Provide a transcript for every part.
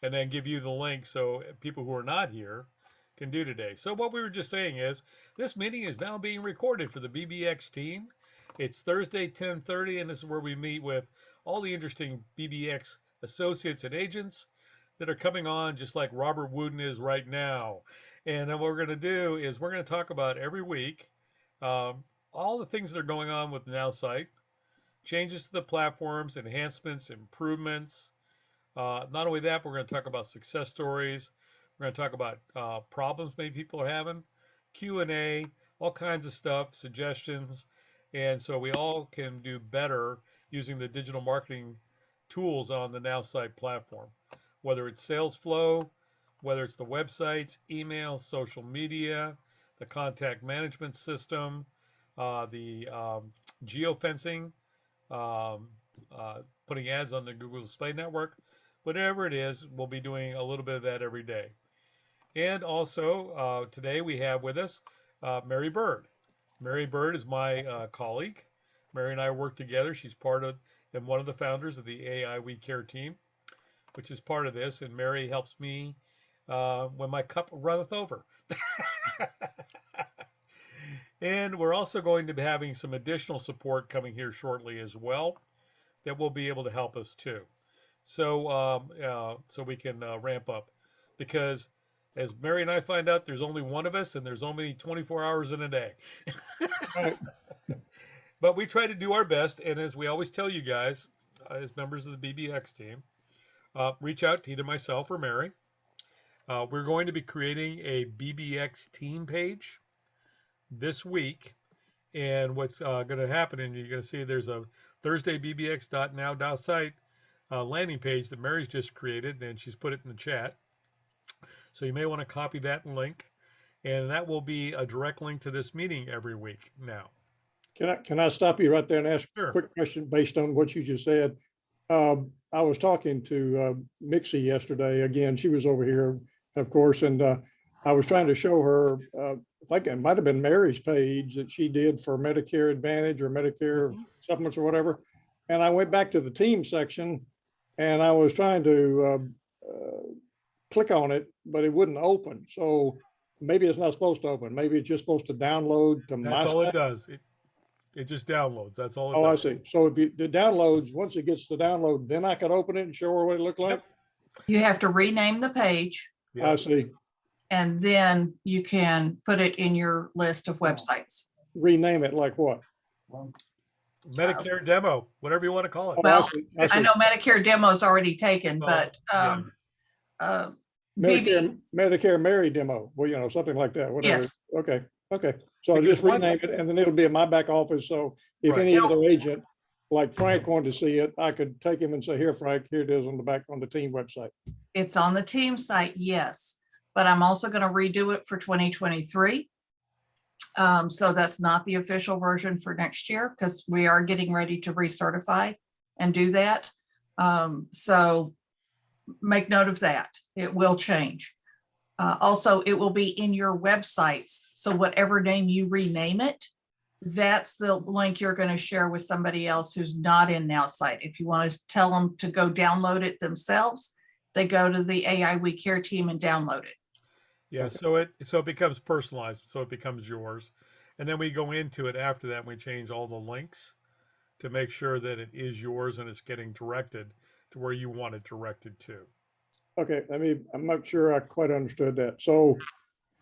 and then give you the link so people who are not here can do today. So what we were just saying is this meeting is now being recorded for the BBX team. It's Thursday, 10:30, and this is where we meet with all the interesting BBX associates and agents that are coming on, just like Robert Wooden is right now. And then what we're going to do is we're going to talk about every week all the things that are going on with Nowsite, changes to the platforms, enhancements, improvements. Not only that, we're going to talk about success stories. We're going to talk about problems maybe people are having, Q&A, all kinds of stuff, suggestions, and so we all can do better using the digital marketing tools on the Nowsite platform, whether it's sales flow, whether it's the websites, email, social media, the contact management system, the geofencing, um, putting ads on the Google Display Network, whatever it is, we'll be doing a little bit of that every day. And also today we have with us Mary Bird. Mary Bird is my colleague. Mary and I work together. She's part of and one of the founders of the AI We Care team, which is part of this. And Mary helps me when my cup runneth over. And we're also going to be having some additional support coming here shortly as well that will be able to help us too. So we can ramp up because as Mary and I find out, there's only one of us and there's only 24 hours in a day. Right. But we try to do our best. And as we always tell you guys, as members of the BBX team, reach out to either myself or Mary. We're going to be creating a BBX team page this week. And what's going to happen, and you're going to see there's a Thursday BBX.now site landing page that Mary's just created, and she's put it in the chat. So you may want to copy that link, and that will be a direct link to this meeting every week now. Can I stop you right there and ask Sure. a quick question based on what you just said? I was talking to Mixie yesterday. Again, she was over here, of course, and I was trying to show her, I think it might have been Mary's page that she did for Medicare Advantage or Medicare supplements or whatever. And I went back to the team section and I was trying to click on it, but it wouldn't open. So maybe it's not supposed to open. Maybe it's just supposed to download to my That's all it site. does. It just downloads. That's all it Oh, I does. see. So if the downloads, once it gets to download, then I could open it and show her what it looked like? Yep. You have to rename the page I Yep. see. and then you can put it in your list of websites. Rename it like what? Medicare demo, whatever you want to call it. Oh, Well, see. I know Medicare demo is already taken, Oh, but yeah. Medicare Mary demo, well, you know, something like that, whatever. Yes. Okay. So I'll Because just once- rename it and then it'll be in my back office. So if Right. any other agent, like Frank wanted to see it, I could take him and say, here, Frank, here it is on the back on the team website. it's on the team site, yes. But I'm also going to redo it for 2023. So that's not the official version for next year because we are getting ready to recertify and do that. So make note of that. It will change. Also, it will be in your websites. So whatever name you rename it, that's the link you're going to share with somebody else who's not in Nowsite. If you want to tell them to go download it themselves, they go to the AI We Care team and download it. Yeah, Okay. so it becomes personalized, so it becomes yours. And then we go into it after that and we change all the links to make sure that it is yours and it's getting directed to where you want it directed to. Okay, I'm not sure I quite understood that. So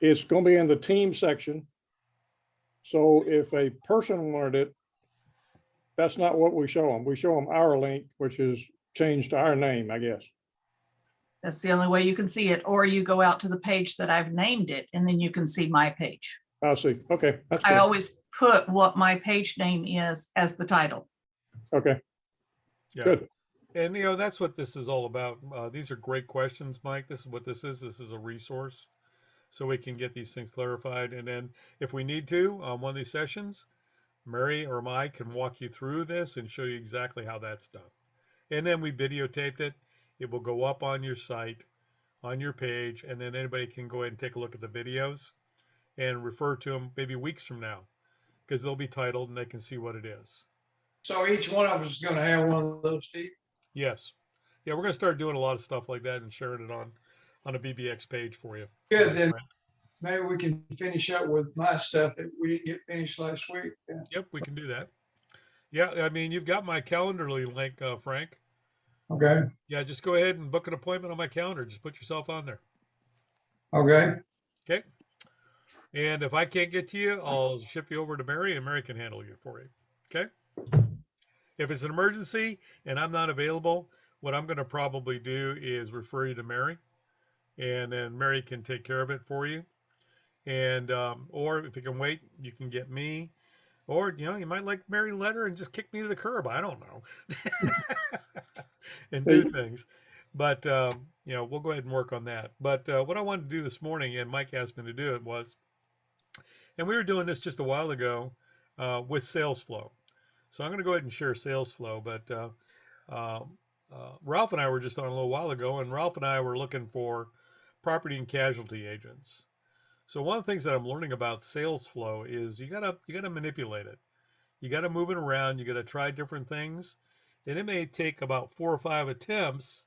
it's going to be in the team section. So if a person wanted it, that's not what we show them. We show them our link, which is changed to our name, I guess. That's the only way you can see it. Or you go out to the page that I've named it, and then you can see my page. I see. Okay. That's I good. always put what my page name is as the title. Okay, Yeah. good. And that's what this is all about. These are great questions, Mike. This is what this is. This is a resource, so we can get these things clarified. And then, if we need to, on one of these sessions, Mary or Mike can walk you through this and show you exactly how that's done. And then we videotaped it. It will go up on your site, on your page, and then anybody can go ahead and take a look at the videos and refer to them maybe weeks from now, because they'll be titled and they can see what it is. So each one of us is going to have one of those, Steve? Yes. Yeah, we're gonna start doing a lot of stuff like that and sharing it on a BBX page for you. Good, then maybe we can finish up with my stuff that we didn't get finished last week. Yeah. Yep, we can do that. Yeah, I mean, you've got my Calendarly link, Frank. Okay, Yeah, just go ahead and book an appointment on my calendar. Just put yourself on there. okay. Okay. And if I can't get to you, I'll ship you over to Mary and Mary can handle you for you. Okay. If it's an emergency and I'm not available, what I'm going to probably do is refer you to Mary and then Mary can take care of it for you. And, or if you can wait, you can get me. Or, you might like Mary Letter and just kick me to the curb. I don't know. And do things. But, we'll go ahead and work on that. But what I wanted to do this morning, and Mike asked me to do it, was, and we were doing this just a while ago with sales flow. So I'm going to go ahead and share sales flow. But Ralph and I were just on a little while ago, and Ralph and I were looking for property and casualty agents. So one of the things that I'm learning about sales flow is you gotta manipulate it. You gotta move it around. You gotta try different things, and it may take about 4 or 5 attempts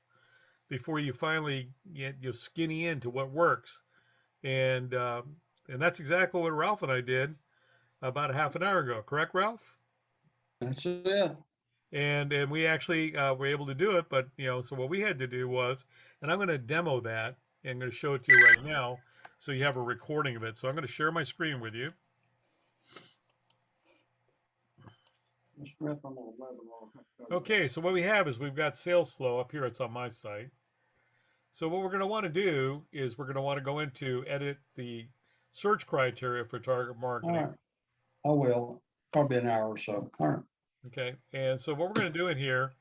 before you finally get skinny into what works. And that's exactly what Ralph and I did about a half an hour ago. Correct, Ralph? That's it. And we actually were able to do it. But so what we had to do was, and I'm going to demo that and I'm going to show it to you right now, so you have a recording of it. So I'm going to share my screen with you. Okay, so what we have is we've got sales flow up here. It's on my site. So what we're going to want to do is we're going to want to go into edit the search criteria for target marketing. All right. I will. Probably an hour or so. All right. Okay, and so what we're going to do in here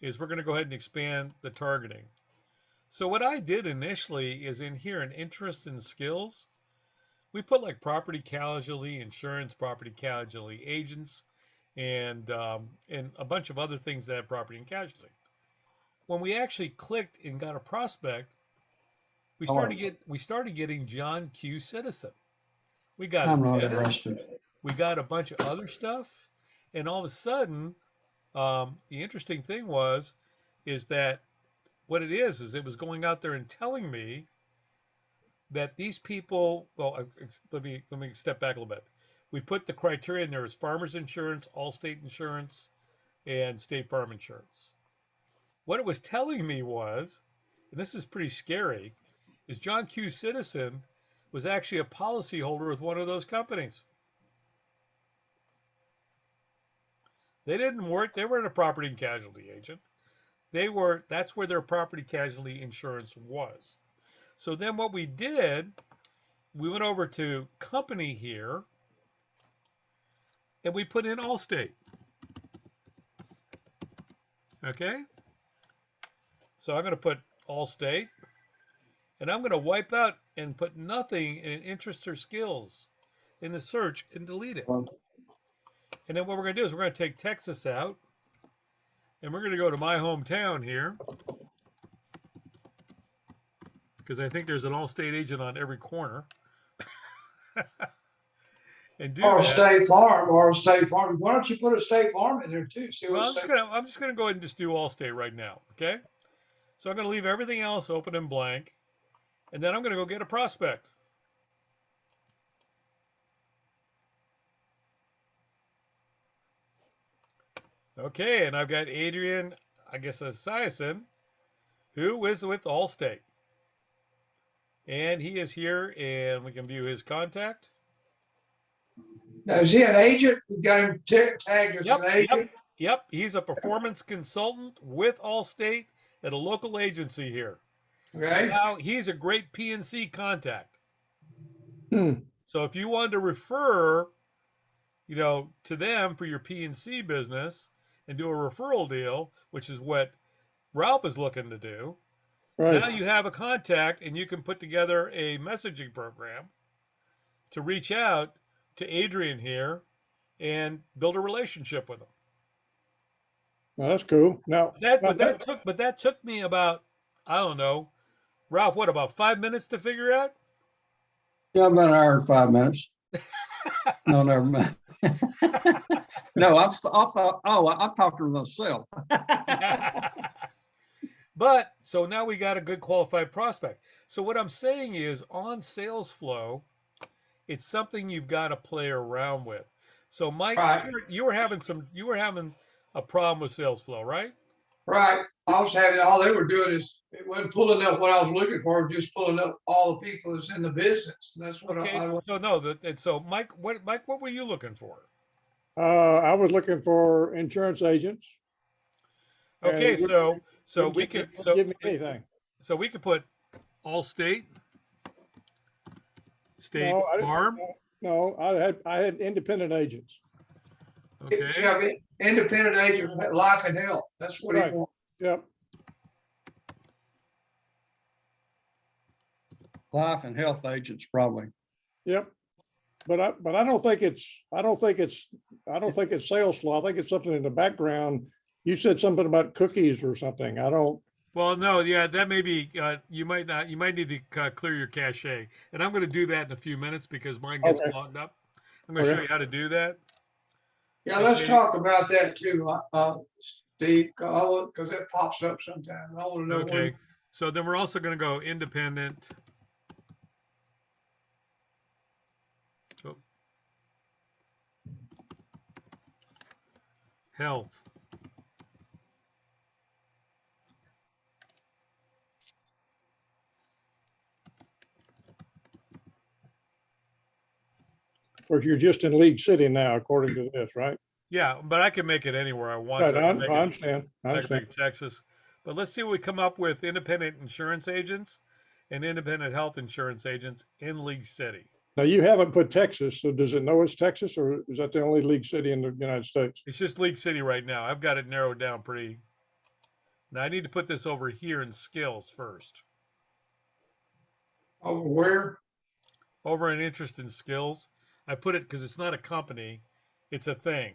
is we're going to go ahead and expand the targeting. So what I did initially is in here in interest and skills, we put like property casualty, insurance, property casualty agents, and a bunch of other things that have property and casualty. When we actually clicked and got a prospect, we started getting John Q. Citizen. We got I'm not Dennis, interested. we got a bunch of other stuff, and all of a sudden, the interesting thing is that what it is it was going out there and telling me that these people. Well, let me step back a little bit. We put the criteria in there as farmers insurance, Allstate insurance, and State Farm insurance. What it was telling me was, and this is pretty scary, is John Q. Citizen was actually a policyholder with one of those companies. They didn't work. They weren't a property and casualty agent. That's where their property casualty insurance was. So then what we did, we went over to company here and we put in Allstate. Okay. So I'm going to put Allstate and I'm going to wipe out and put nothing in interest or skills in the search and delete it. And then what we're going to do is we're going to take Texas out. And we're going to go to my hometown here, because I think there's an Allstate agent on every corner. And do Or that. State Farm, Why don't you put a State Farm in there too? See Well, what I'm just gonna go ahead and just do Allstate right now. Okay. So I'm gonna leave everything else open and blank, and then I'm gonna go get a prospect. Okay, and I've got Adrian, I guess that's Siason, who is with Allstate. And he is here, and we can view his contact. Now, is he an agent? We got him tagged as an agent. Yep. He's a performance consultant with Allstate at a local agency here. Okay. Now, he's a great PNC contact. Hmm. So if you wanted to refer, to them for your PNC business and do a referral deal, which is what Ralph is looking to do, Right. now you have a contact and you can put together a messaging program to reach out to Adrian here and build a relationship with him. Well, that's cool. Now, That took me about, I don't know, Ralph, what, about 5 minutes to figure out? Yeah, about an hour and 5 minutes. No, never mind. No, I thought, I talked to myself. But so now we got a good qualified prospect. So what I'm saying is on sales flow, it's something you've got to play around with. So Mike, Right, you were having a problem with sales flow, right? right. I was having, all they were doing is, it wasn't pulling up what I was looking for, just pulling up all the people that's in the business. And that's what Okay. I So no, and so Mike, what were you looking for? I was looking for insurance agents and Okay, it so wouldn't we give me, could wouldn't give me anything. so we could put Allstate, State No, Farm. no, I had independent agents. see, Okay. I mean, independent agent, life and health. That's what he Right. wants. Yep. Life and health agents probably. Yep. But I don't think it's sales flow. I think it's something in the background. You said something about cookies or something. I don't, Well, no, yeah, that may be. You might not. You might need to clear your cache, and I'm going to do that in a few minutes because mine gets okay, clogged up. I'm going to show okay. you how to do that. Yeah, let's Okay. talk about that too, Steve, because it pops up sometimes. I want to know Okay. So then we're also going to go independent. Oh, health. Or you're just in League City now, according to this, right? Yeah, but I can make it anywhere I want Right. to. I can make I it. understand. I I can understand. make it Texas. But let's see what we come up with: independent insurance agents and independent health insurance agents in League City. Now you haven't put Texas, so does it know it's Texas or is that the only League City in the United States? It's just League City right now. I've got it narrowed down pretty. Now I need to put this over here in skills first. over where. Over in interest in skills, I put it because it's not a company, it's a thing.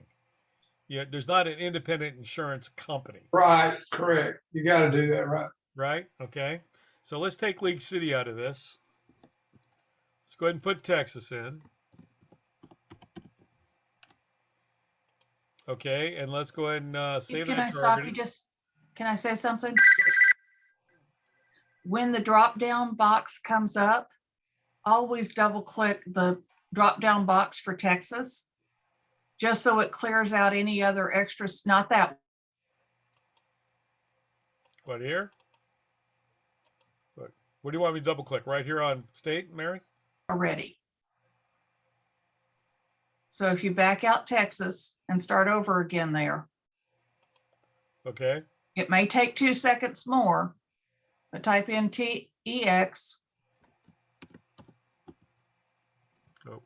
Yeah, there's not an independent insurance company, Right, correct. You got to do that, right? right? Okay. So let's take League City out of this. Let's go ahead and put Texas in. Okay, and let's go ahead and save Can that I stop you targeting. just, can I say something? When the drop-down box comes up, always double click the drop-down box for Texas, just so it clears out any other extras, not that What here? What do you want me to double click? Right here on state, Mary? already. So if you back out Texas and start over again there, Okay. it may take 2 seconds more, but type in TEX. Oh.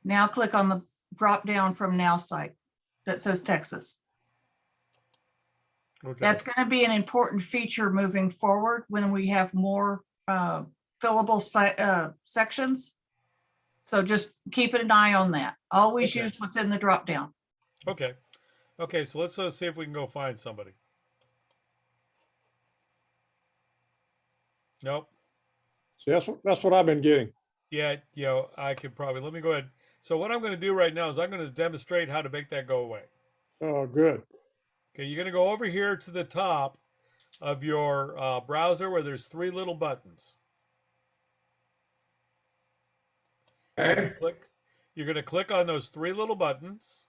Now click on the drop down from Nowsite that says Texas. Okay. That's going to be an important feature moving forward when we have more fillable sections. So just keep an eye on that. Always Okay. use what's in the drop down. Okay. Okay, so let's see if we can go find somebody. Nope. See, that's what I've been getting. Yeah, I could probably, let me go ahead. So what I'm going to do right now is I'm going to demonstrate how to make that go away. Oh, good. Okay, you're going to go over here to the top of your browser where there's 3 little buttons. Okay. You're going to click on those 3 little buttons,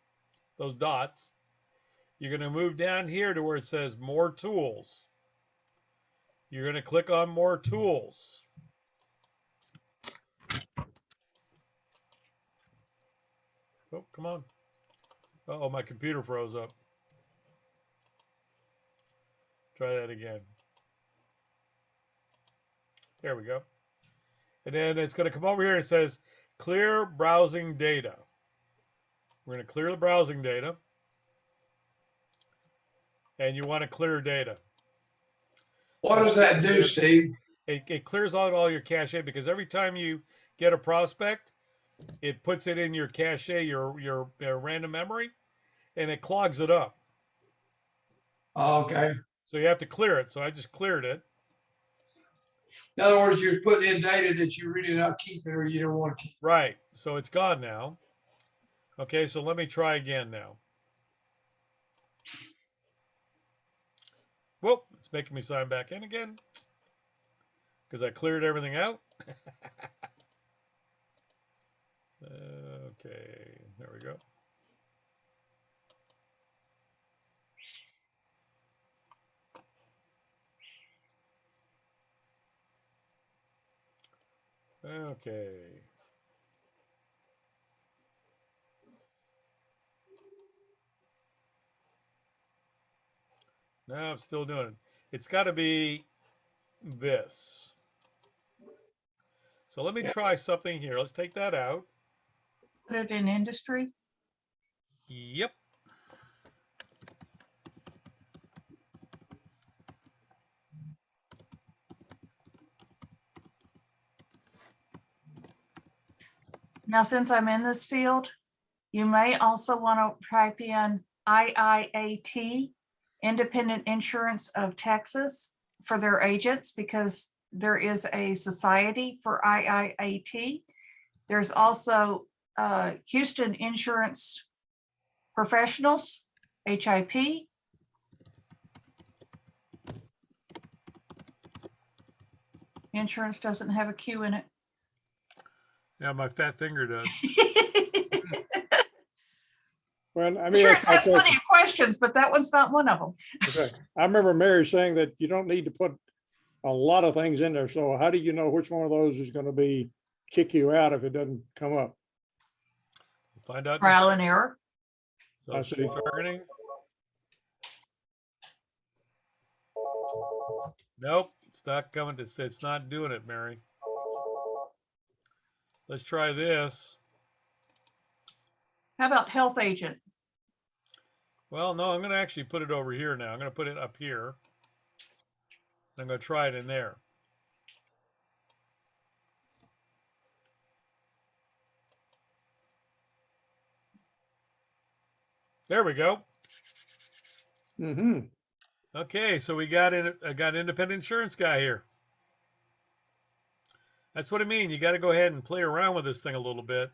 those dots. You're going to move down here to where it says more tools. You're going to click on more tools. Oh, come on. Uh-oh, my computer froze up. Try that again. There we go. And then it's going to come over here and it says clear browsing data. We're going to clear the browsing data. And you want to clear data. What does that do, Steve? It clears out all your cache because every time you get a prospect, it puts it in your cache, your random memory, and it clogs it up. Okay. So you have to clear it. So I just cleared it. In other words, you're putting in data that you really not keeping or you don't want to keep. Right. So it's gone now. Okay, so let me try again now. Whoop, it's making me sign back in again because I cleared everything out. Okay, there we go. Okay. No, I'm still doing it. It's got to be this. So let me try something here. Let's take that out. Put it in industry. Yep. Now, since I'm in this field, you may also want to type in IIAT, Independent Insurance of Texas, for their agents, because there is a society for IIAT. There's also Houston Insurance Professionals, HIP. Insurance doesn't have a Q in it. Yeah, my fat finger does. Well, I mean, Insurance that's my has plenty question. of questions, but that one's not one of them. Okay. I remember Mary saying that you don't need to put a lot of things in there. So how do you know which one of those is going to be kick you out if it doesn't come up? Find out. Trial and error. So I stay see. targeting. Nope, it's not coming. It's not doing it, Mary. Let's try this. How about health agent? Well, no, I'm going to actually put it over here now. I'm going to put it up here. I'm going to try it in there. There we go. Mm-hmm. Okay, so we got got independent insurance guy here. That's what I mean. You got to go ahead and play around with this thing a little bit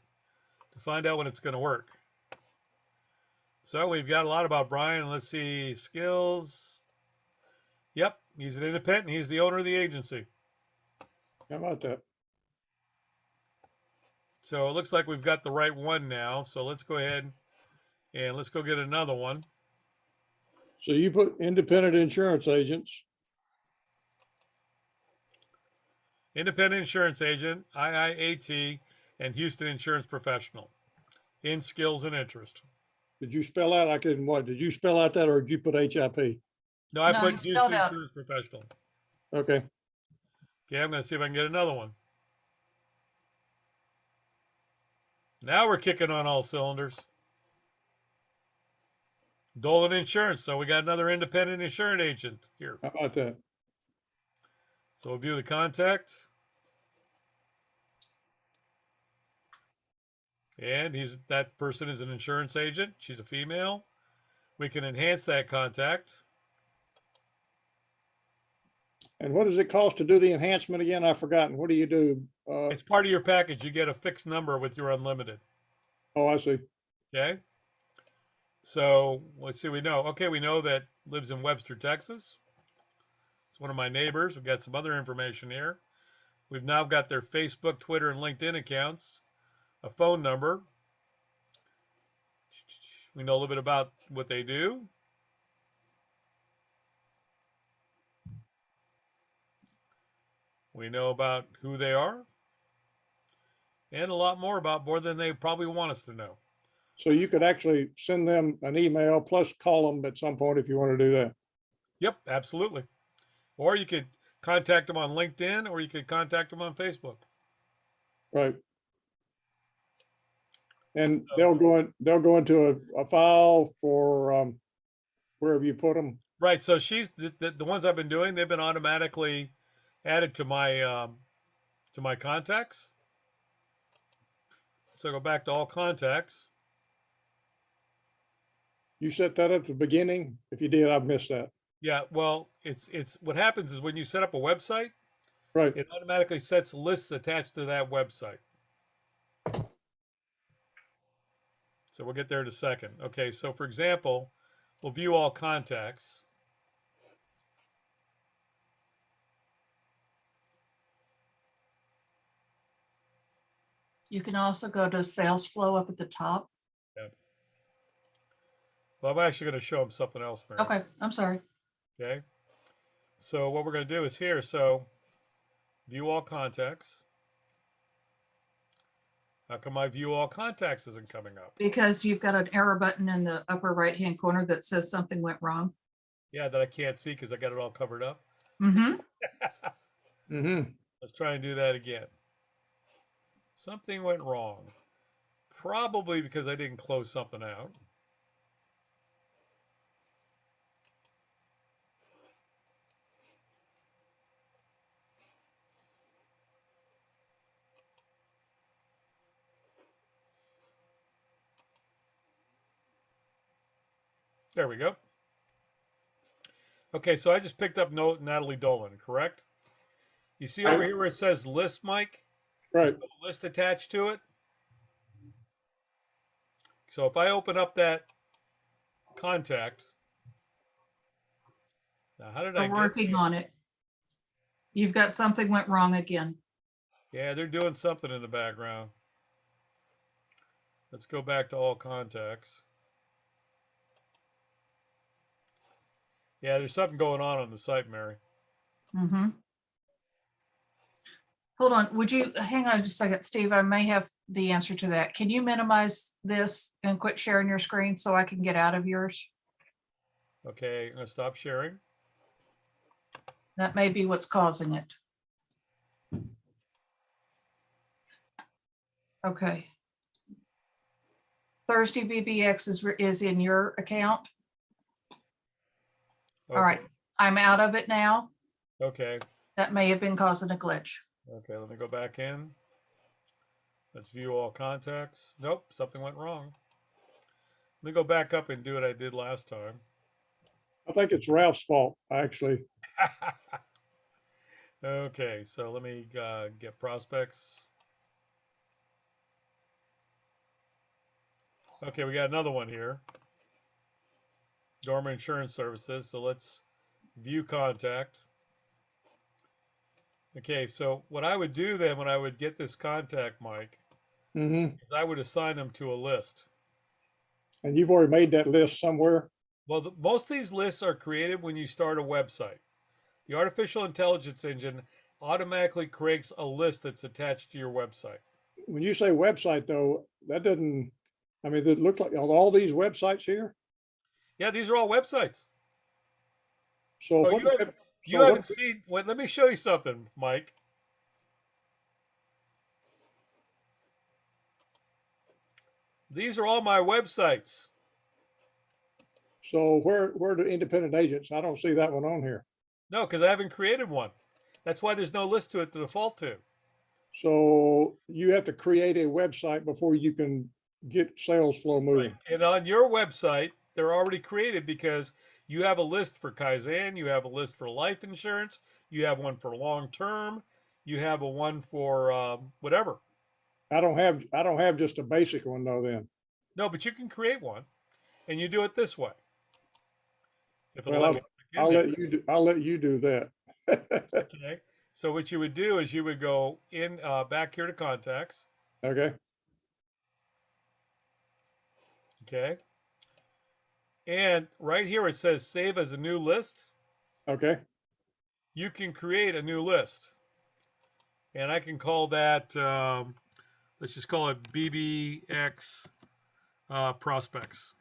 to find out when it's going to work. So we've got a lot about Brian. Let's see, skills. Yep, he's an independent. He's the owner of the agency. How about that? So it looks like we've got the right one now. So let's go ahead and let's go get another one. So you put independent insurance agents. Independent insurance agent, IIAT, and Houston Insurance Professional in skills and interest. Did you spell out? I couldn't what? Did you spell out that or did you put HIP? No, I No, put you Houston spelled out. Insurance Professional. Okay. Okay, I'm going to see if I can get another one. Now we're kicking on all cylinders. Dolan Insurance. So we got another independent insurance agent here. How about that? So we'll view the contact. And that person is an insurance agent. She's a female. We can enhance that contact. And what does it cost to do the enhancement again? I've forgotten. What do you do? It's part of your package. You get a fixed number with your unlimited. Oh, I see. Okay. So let's see. We know. Okay, we know that lives in Webster, Texas. It's one of my neighbors. We've got some other information here. We've now got their Facebook, Twitter, and LinkedIn accounts, a phone number. We know a little bit about what they do. We know about who they are, and a lot more than they probably want us to know. So you could actually send them an email plus call them at some point if you want to do that. Yep, absolutely. Or you could contact them on LinkedIn, or you could contact them on Facebook. Right. And they'll go into a file for wherever you put them. Right. So she's the ones I've been doing. They've been automatically added to my contacts. So go back to all contacts. You set that up at the beginning. If you did, I've missed that. Yeah. Well, it's what happens is when you set up a website, Right. it automatically sets lists attached to that website. So we'll get there in a second. Okay. So for example, we'll view all contacts. You can also go to sales flow up at the top. Well, I'm actually going to show them something else, Mary. Okay, I'm sorry. Okay. So what we're going to do is here. So view all contacts. How come my view all contacts isn't coming up? Because you've got an error button in the upper right-hand corner that says something went wrong. Yeah, that I can't see because I got it all covered up. Mm-hmm. Let's try and do that again. Something went wrong. Probably because I didn't close something out. There we go. Okay, so I just picked up Natalie Dolan, correct? You see over here where it says list, Mike? Right. There's no list attached to it. So if I open up that contact, now how did I We're get working there? on it. You've got something went wrong again. Yeah, they're doing something in the background. Let's go back to all contacts. Yeah, there's something going on the site, Mary. Mm-hmm. Hold on, would you hang on just a second, Steve? I may have the answer to that. Can you minimize this and quit sharing your screen so I can get out of yours? Okay, I'm gonna stop sharing. That may be what's causing it. Okay. Thursday BBX is in your account. Okay. All right, I'm out of it now. Okay. That may have been causing a glitch. Okay, let me go back in. Let's view all contacts. Nope, something went wrong. Let me go back up and do what I did last time. I think it's Ralph's fault, actually. Okay, so let me get prospects. Okay, we got another one here. Dormer Insurance Services. So let's view contact. Okay, so what I would do then when I would get this contact, Mike, And is I would assign them to a list. you've already made that list somewhere. Well, most of these lists are created when you start a website. The artificial intelligence engine automatically creates a list that's attached to your website. When you say website though, that doesn't, I mean, it looks like all these websites here. Yeah, these are all websites. So Oh, what, you so haven't what, seen. Wait, let me show you something, Mike. These are all my websites. so where are the independent agents? I don't see that one on here. No, because I haven't created one. That's why there's no list to it to default to. So you have to create a website before you can get sales flow moving. And on your website, they're already created because you have a list for Kaizen, you have a list for life insurance, you have one for long term, you have a one for whatever. I don't have just a basic one though then. No, but you can create one, and you do it this way. If it'll Well, let me I'll in there. I'll let you do that. Okay. So what you would do is you would go in back here to contacts. Okay. Okay. And right here it says save as a new list. Okay. You can create a new list. And I can call that, let's just call it BBX prospects.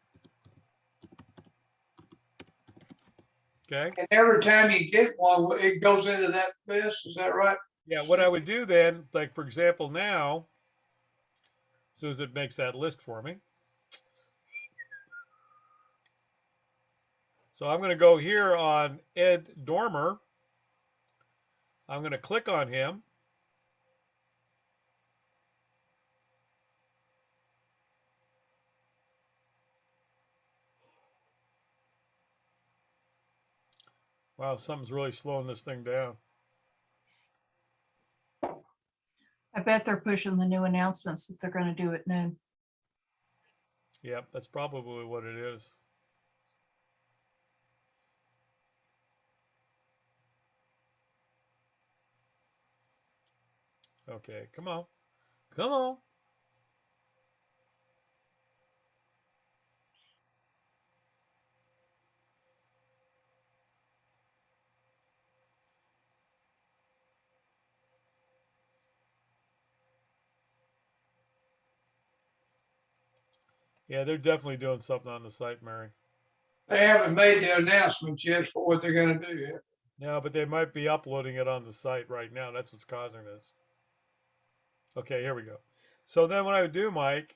Okay. And every time you get one, it goes into that list. Is that right? Yeah. What I would do then, like for example, now, as soon as it makes that list for me. So I'm going to go here on Ed Dormer. I'm going to click on him. Wow, something's really slowing this thing down. I bet they're pushing the new announcements that they're going to do at noon. Yep, that's probably what it is. Okay, come on. Come on. Yeah, they're definitely doing something on the site, Mary. They haven't made the announcements yet for what they're gonna do yet. No, but they might be uploading it on the site right now. That's what's causing this. Okay, here we go. So then what I would do, Mike,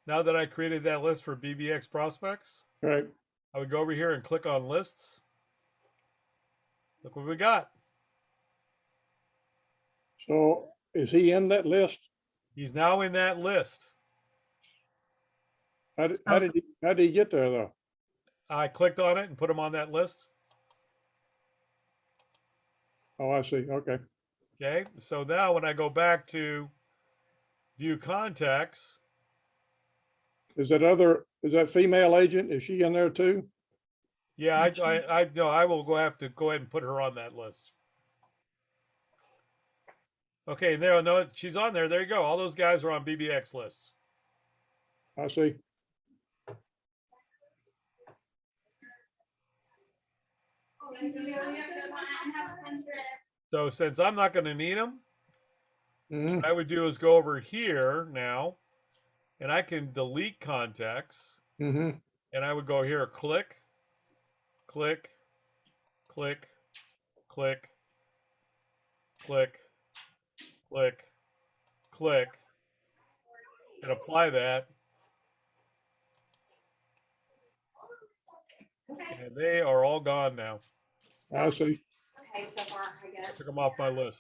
now that I created that list for BBX prospects, Right. I would go over here and click on lists. Look what we got. So is he in that list? He's now in that list. How did he get there though? I clicked on it and put him on that list. Oh, I see. Okay. Okay, so now when I go back to view contacts, Is that female agent? Is she in there too? yeah, I no, I will have to go ahead and put her on that list. Okay, there, no, she's on there. There you go. All those guys are on BBX lists. I see. So since I'm not going to need them, Hmm. what I would do is go over here now, and I can delete contacts, Hmm. and I would go here, click, click, click, click, click, click, click, and apply that. And they are all gone now. I see. Okay, so far, I guess. Took them off my list.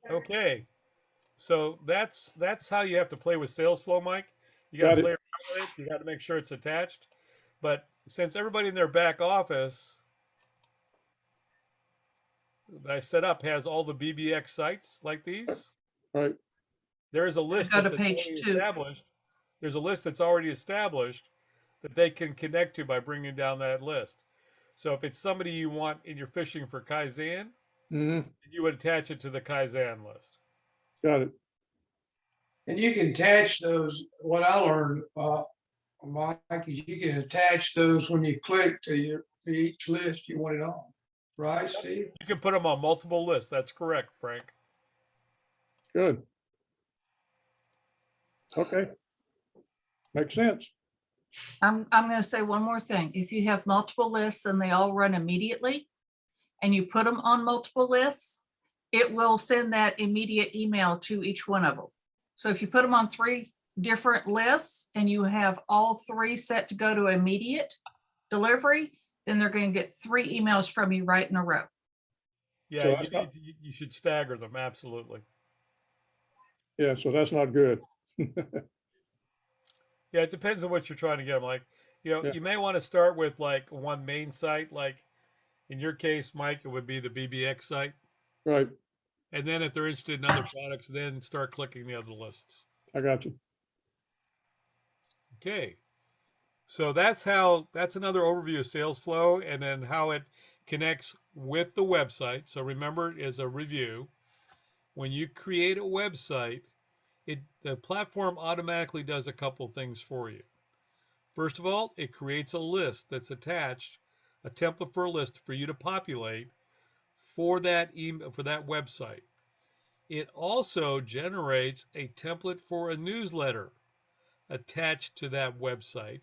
Okay, so that's how you have to play with sales flow, Mike. You got Got to it. play around with it. You got to make sure it's attached. But since everybody in their back office that I set up has all the BBX sites like these, Right. there is a list go to that's page already 2. established. There's a list that's already established that they can connect to by bringing down that list. So if it's somebody you want and you're fishing for Kaizen, Hmm. you would attach it to the Kaizen list. Got it. And you can attach those, what I learned, Mike, is you can attach those when you click to each list you want it on. Right, Steve? You can put them on multiple lists. That's correct, Frank. Good. Okay. Makes sense. I'm going to say one more thing. If you have multiple lists and they all run immediately and you put them on multiple lists, it will send that immediate email to each one of them. So if you put them on 3 different lists and you have all 3 set to go to immediate delivery, then they're going to get 3 emails from you right in a row. Yeah, So you should stagger them. Absolutely. Yeah, so that's not good. Yeah, it depends on what you're trying to get them. Like, Yeah. you may want to start with like one main site. Like in your case, Mike, it would be the BBX site. Right. And then if they're interested in other products, then start clicking the other lists. I got you. Okay. So that's another overview of sales flow and then how it connects with the website. So remember, it is a review. When you create a website, the platform automatically does a couple things for you. First of all, it creates a list that's attached, a template for a list for you to populate for that email, for that website. It also generates a template for a newsletter attached to that website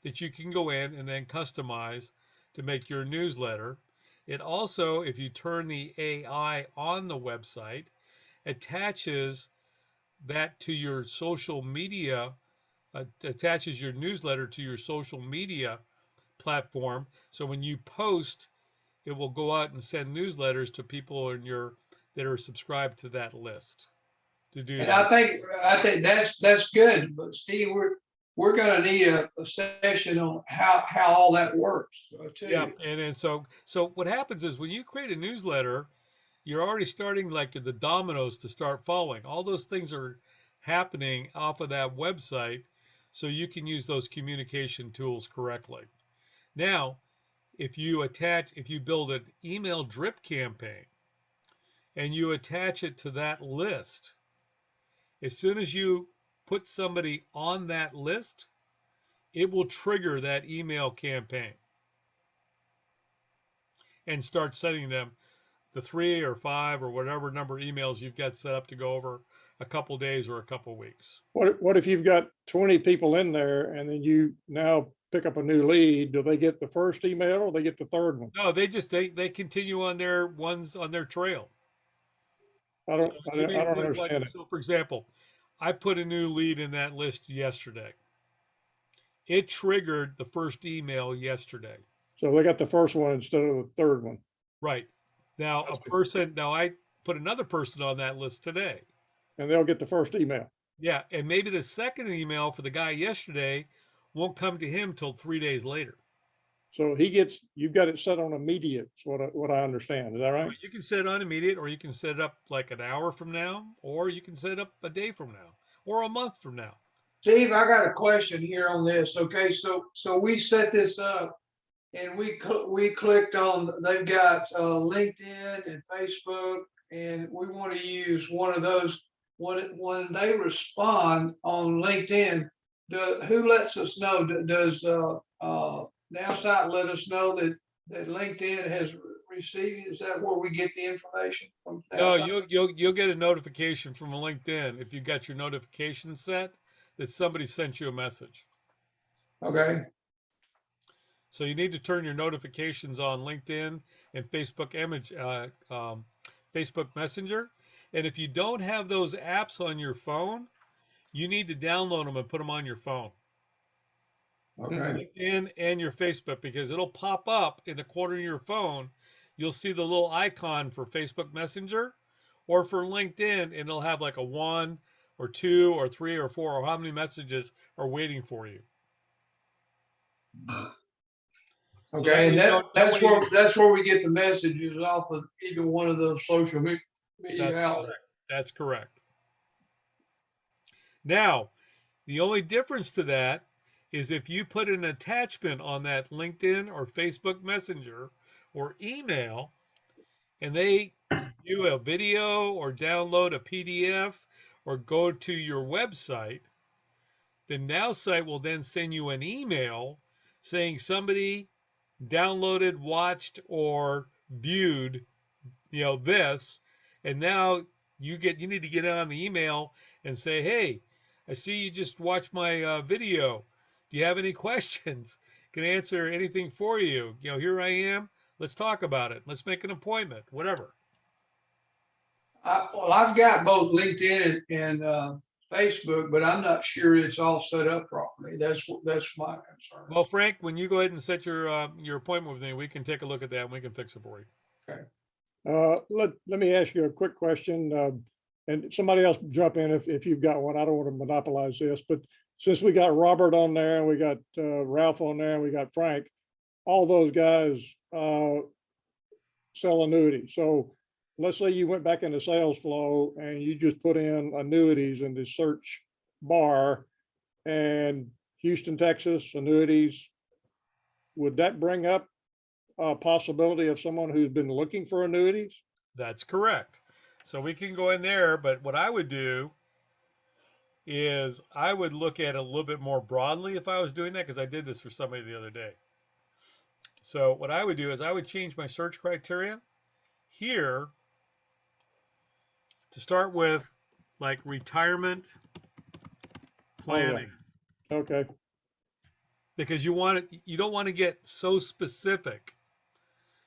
that you can go in and then customize to make your newsletter. It also, if you turn the AI on the website, attaches that to your social media, attaches your newsletter to your social media platform. So when you post, it will go out and send newsletters to people that are subscribed to that list to do And that. I think that's good, but Steve, we're gonna need a session on how all that works too. Yeah, and so what happens is when you create a newsletter, you're already starting like the dominoes to start falling. All those things are happening off of that website, so you can use those communication tools correctly. Now, if you build an email drip campaign and you attach it to that list, as soon as you put somebody on that list, it will trigger that email campaign and start sending them the 3 or 5 or whatever number of emails you've got set up to go over a couple days or a couple weeks. What if you've got 20 people in there and then you now pick up a new lead? Do they get the first email or they get the third one? No, they continue on their ones on their trail. I So don't, I you don't, I may don't put like, understand it. so for example, I put a new lead in that list yesterday. It triggered the first email yesterday. So they got the first one instead of the third one. Right. Now I put another person on that list today. And they'll get the first email. Yeah, and maybe the second email for the guy yesterday won't come to him till 3 days later. So you've got it set on immediate, is what I understand. Is that right? You can set it on immediate, or you can set it up like an hour from now, or you can set it up a day from now, or a month from now. Steve, I got a question here on this. Okay, so we set this up and we clicked on, they've got LinkedIn and Facebook, and we want to use one of those. When they respond on LinkedIn, who lets us know? Does Nowsite let us know that LinkedIn has received? Is that where we get the information from No, Nowsite? you'll get a notification from LinkedIn if you got your notification set that somebody sent you a message. Okay, So you need to turn your notifications on LinkedIn and Facebook Messenger. And if you don't have those apps on your phone, you need to download them and put them on your phone, okay. LinkedIn and your Facebook, because it'll pop up in the corner of your phone. You'll see the little icon for Facebook Messenger or for LinkedIn, and it'll have like a 1 or 2 or 3 or 4 or how many messages are waiting for you. So Okay, and that way you, that's where we get the messages off of either one of those social media that's outlets. correct. That's correct. Now, the only difference to that is if you put an attachment on that LinkedIn or Facebook Messenger or email, and they view a video or download a PDF or go to your website, the Nowsite will then send you an email saying somebody downloaded, watched, or viewed, this, and now you need to get on the email and say, hey, I see you just watched my video. Do you have any questions? Can I answer anything for you? Here I am. Let's talk about it. Let's make an appointment. Whatever. Well, I've got both LinkedIn and Facebook, but I'm not sure it's all set up properly. That's my concern. Well, Frank, when you go ahead and set your appointment with me, we can take a look at that and we can fix it for you. Let me ask you a quick question, and somebody else jump in if you've got one. I don't want to monopolize this, but since we got Robert on there, and we got Ralph on there, and we got Frank, all those guys sell annuities. So let's say you went back into sales flow and you just put in annuities in the search bar and Houston, Texas, annuities. Would that bring up a possibility of someone who's been looking for annuities? That's correct. So we can go in there, but what I would do is I would look at it a little bit more broadly if I was doing that, because I did this for somebody the other day. So what I would do is I would change my search criteria here to start with like retirement planning. Oh, yeah. Okay. Because you don't want to get so specific.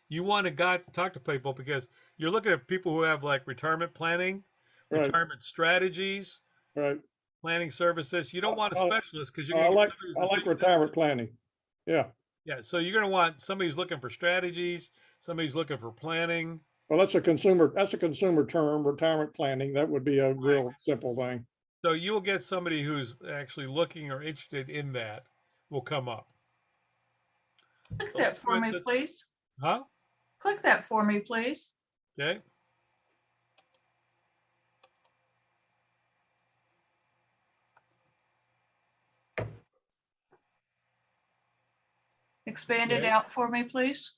You want to talk to people because you're looking at people who have like retirement planning, Right. retirement strategies, Right. planning services. You don't want a specialist because you're I going to like retirement planning. Yeah. Yeah, so you're going to want somebody who's looking for strategies, somebody who's looking for planning. Well, that's a consumer term, retirement planning. That would be a real simple thing. So you will get somebody who's actually looking or interested in that will come up. Click So that let's go for me, into- please. Huh? Click that for me, please. Okay. Expand it Okay. out for me, please.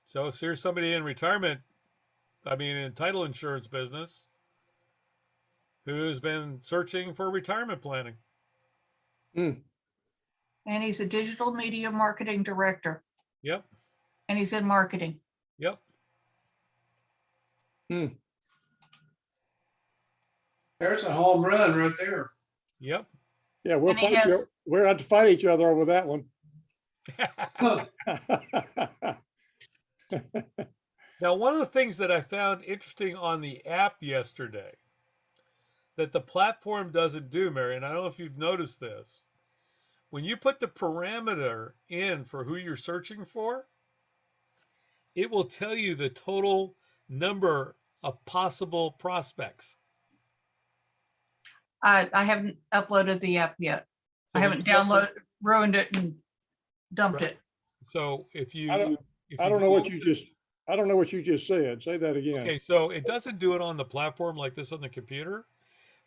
So here's somebody in retirement, in title insurance business who's been searching for retirement planning. And he's a digital media marketing director, Yep. and he's in marketing. Yep. There's a home run right there. Yep. Yeah, we'll And he fight, has- we'll have to fight each other over that one. Huh. Now, one of the things that I found interesting on the app yesterday that the platform doesn't do, Mary, and I don't know if you've noticed this, when you put the parameter in for who you're searching for, it will tell you the total number of possible prospects. I haven't uploaded the app yet. I So when haven't you upload- ruined it and dumped Right. it. So if you, I don't- if I you don't know go what to- you just, I don't know what you just said. Say that again. Okay, so it doesn't do it on the platform like this on the computer,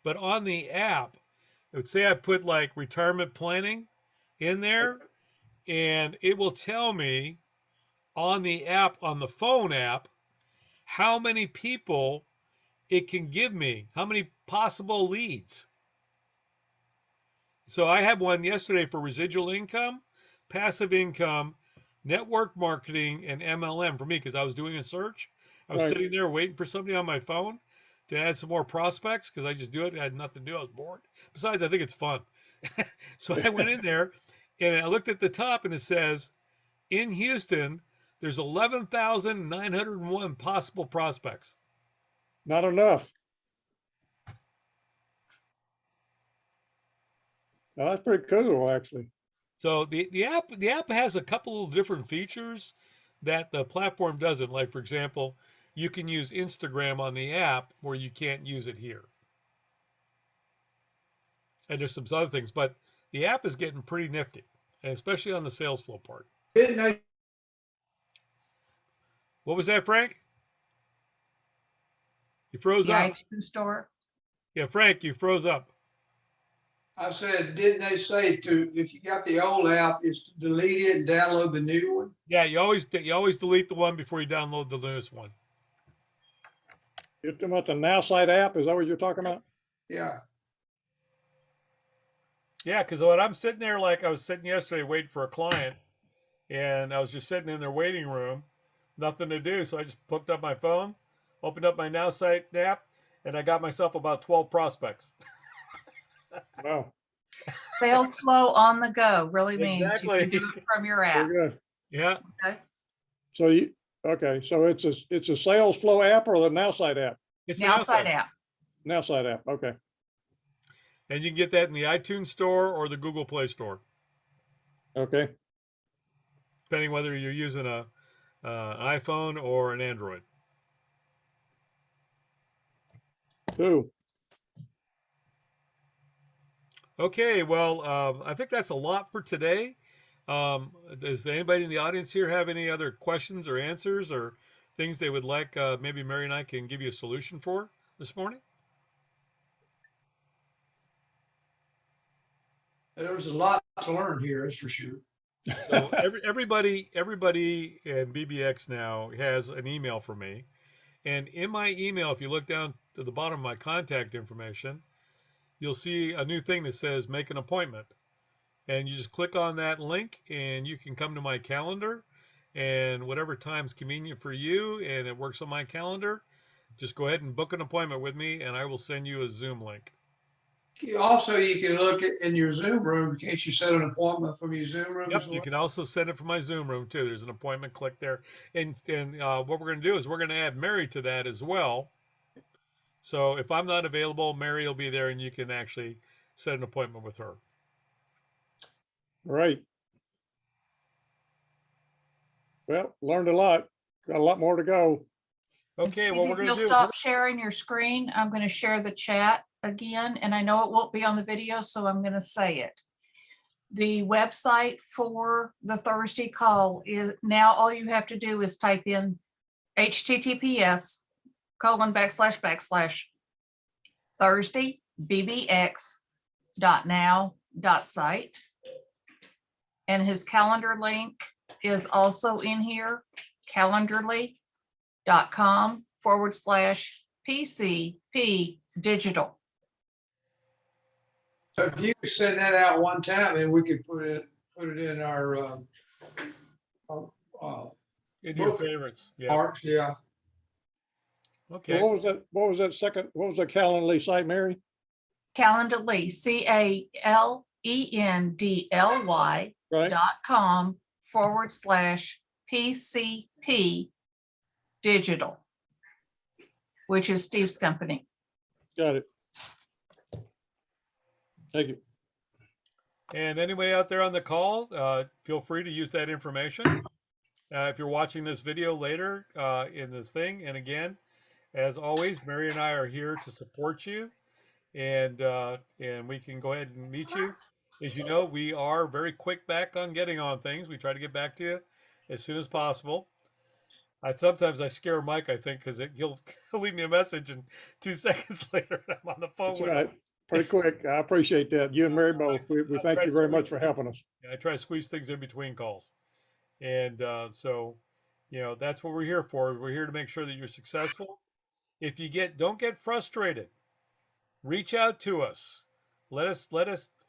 but on the app, it would say I put like retirement planning in there, and it will tell me on the app, on the phone app, how many people it can give me, how many possible leads. So I had one yesterday for residual income, passive income, network marketing, and MLM for me because I was doing a search. I was Right. sitting there waiting for somebody on my phone to add some more prospects because I just do it. I had nothing to do. I was bored. Besides, I think it's fun. So I went in there and I looked at the top and it says, in Houston, there's 11,901 possible prospects. Not enough. Now, that's pretty cool, actually. So the app has a couple of different features that the platform doesn't. Like for example, you can use Instagram on the app where you can't use it here. And there's some other things, but the app is getting pretty nifty, and especially on the sales flow part. Didn't they, What was that, Frank? You froze The up. iTunes store. Yeah, Frank, you froze up. I said, didn't they say to, if you got the old app, is to delete it and download the new one? Yeah, you always delete the one before you download the newest one. You're talking about the Nowsite app? Is that what you're talking about? Yeah. Yeah, because when I'm sitting there, like I was sitting yesterday waiting for a client, and I was just sitting in their waiting room, nothing to do. So I just hooked up my phone, opened up my Nowsite app, and I got myself about 12 prospects. Wow, Sales flow on the go really means you Exactly. can do it from your app. very good. Yeah, Okay. So okay, so it's a sales flow app or the Nowsite app? it's the Nowsite Nowsite. app. Nowsite app, okay. And you can get that in the iTunes store or the Google Play store, Okay, depending whether you're using an iPhone or an Android. cool. Okay, well, I think that's a lot for today. Does anybody in the audience here have any other questions or answers or things they would like maybe Mary and I can give you a solution for this morning? There was a lot to learn here, that's for sure. So everybody in BBX now has an email from me. And in my email, if you look down to the bottom of my contact information, you'll see a new thing that says make an appointment. And you just click on that link and you can come to my calendar and whatever time's convenient for you and it works on my calendar, just go ahead and book an appointment with me and I will send you a Zoom link. Also, you can look at in your Zoom room. Can't you set an appointment from your Zoom room Yep, as well? you can also send it from my Zoom room too. There's an appointment, click there. And what we're going to do is we're going to add Mary to that as well. So if I'm not available, Mary will be there and you can actually set an appointment with her. Great. Well, learned a lot. Got a lot more to go. And Okay, Steve, what we're if going you'll to do stop sharing your screen, I'm going to share the chat again, and I know it won't be on the video, so I'm going to say it. The website for the Thursday call is now all you have to do is type in https:// Thursday bbx.now.site. And his calendar link is also in here, calendarly.com/PCP digital. So if you could send that out one time, and we could put it in our in your book favorites. Yeah. parks, yeah. So Okay. what was that second, what was that Calendly site, Mary? Calendly, CALENDLY.com/PCP digital, which is Steve's company. Got it. Thank you. And anybody out there on the call, feel free to use that information. If you're watching this video later in this thing, and again, as always, Mary and I are here to support you, and we can go ahead and meet you. As you know, we are very quick back on getting on things. We try to get back to you as soon as possible. Sometimes I scare Mike, I think, because he'll leave me a message and 2 seconds later I'm on the phone That's with right. him. Pretty quick. I appreciate that. You and Mary both. We thank you very much for helping us. I try to squeeze things in between calls. And so, that's what we're here for. We're here to make sure that you're successful. If you don't get frustrated. Reach out to us. Let us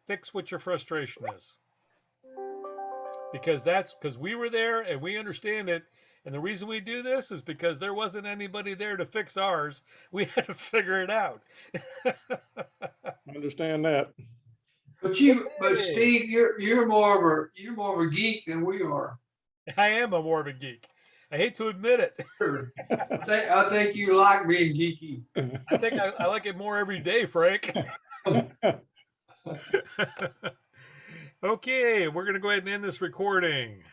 fix what your frustration is. Because we were there and we understand it. And the reason we do this is because there wasn't anybody there to fix ours. We had to figure it out. Understand that. But Okay. Steve, you're more of a geek than we are. I am a morbid geek. I hate to admit it. I think you like being geeky. I think I like it more every day, Frank. Okay, we're going to go ahead and end this recording.